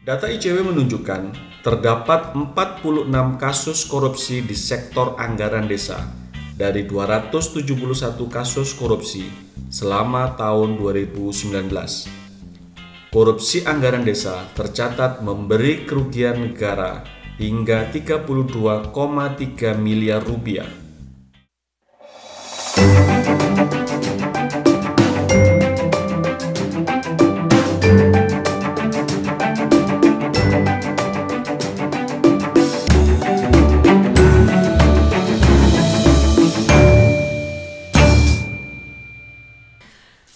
Data ICW menunjukkan terdapat 46 kasus korupsi di sektor anggaran desa dari 271 kasus korupsi selama tahun 2019. Korupsi anggaran desa tercatat memberi kerugian negara hingga 32,3 miliar rupiah.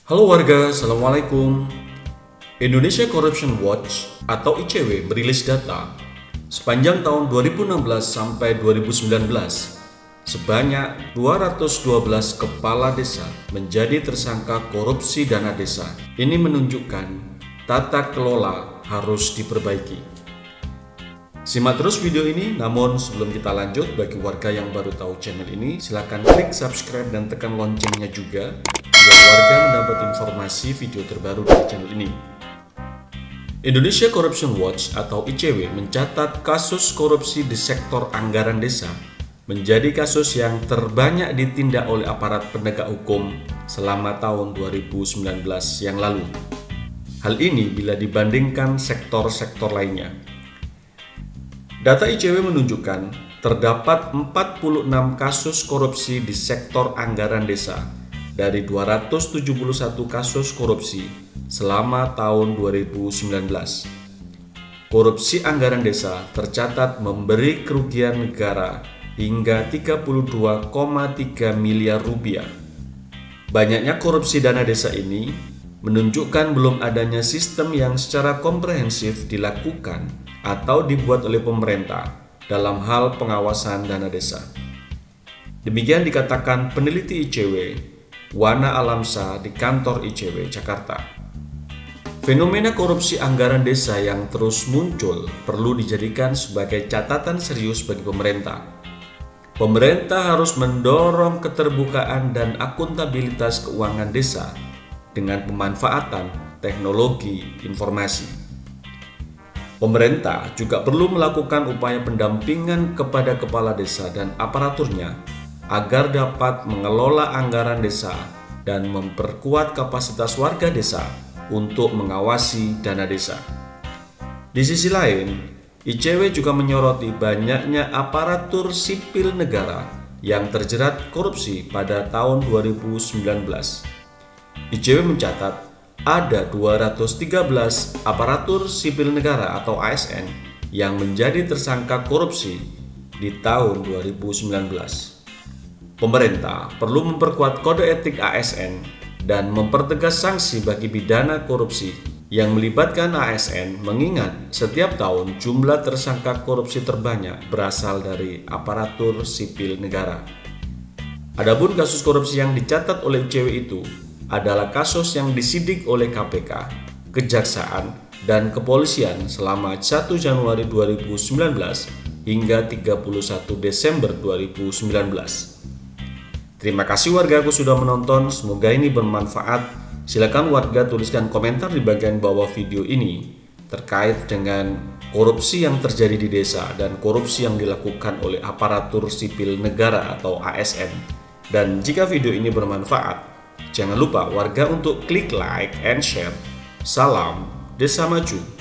Halo warga, Assalamualaikum. Indonesia Corruption Watch atau ICW merilis data sepanjang tahun 2016 sampai 2019 sebanyak 212 kepala desa menjadi tersangka korupsi dana desa. Ini menunjukkan tata kelola harus diperbaiki. Simak terus video ini, namun sebelum kita lanjut, bagi warga yang baru tahu channel ini, silakan klik subscribe dan tekan loncengnya juga biar warga mendapat informasi video terbaru dari channel ini. Indonesia Corruption Watch atau ICW mencatat kasus korupsi di sektor anggaran desa menjadi kasus yang terbanyak ditindak oleh aparat penegak hukum selama tahun 2019 yang lalu. Hal ini bila dibandingkan sektor-sektor lainnya. Data ICW menunjukkan terdapat 46 kasus korupsi di sektor anggaran desa dari 271 kasus korupsi selama tahun 2019. Korupsi anggaran desa tercatat memberi kerugian negara hingga 32,3 miliar rupiah. Banyaknya korupsi dana desa ini menunjukkan belum adanya sistem yang secara komprehensif dilakukan atau dibuat oleh pemerintah dalam hal pengawasan dana desa. Demikian dikatakan peneliti ICW Wana Alamsa di kantor ICW Jakarta. Fenomena korupsi anggaran desa yang terus muncul perlu dijadikan sebagai catatan serius bagi pemerintah. Pemerintah harus mendorong keterbukaan dan akuntabilitas keuangan desa dengan pemanfaatan teknologi informasi. Pemerintah juga perlu melakukan upaya pendampingan kepada kepala desa dan aparaturnya agar dapat mengelola anggaran desa dan memperkuat kapasitas warga desa untuk mengawasi dana desa. Di sisi lain, ICW juga menyoroti banyaknya aparatur sipil negara yang terjerat korupsi pada tahun 2019. ICW mencatat ada 213 aparatur sipil negara atau ASN yang menjadi tersangka korupsi di tahun 2019. Pemerintah perlu memperkuat kode etik ASN dan mempertegas sanksi bagi pidana korupsi yang melibatkan ASN, mengingat setiap tahun jumlah tersangka korupsi terbanyak berasal dari aparatur sipil negara. Adapun kasus korupsi yang dicatat oleh ICW itu adalah kasus yang disidik oleh KPK, Kejaksaan, dan Kepolisian selama 1 Januari 2019 hingga 31 Desember 2019. Terima kasih wargaku sudah menonton, semoga ini bermanfaat. Silakan warga tuliskan komentar di bagian bawah video ini terkait dengan korupsi yang terjadi di desa dan korupsi yang dilakukan oleh aparatur sipil negara atau ASN. Dan jika video ini bermanfaat, jangan lupa warga untuk klik like and share. Salam Desa Maju.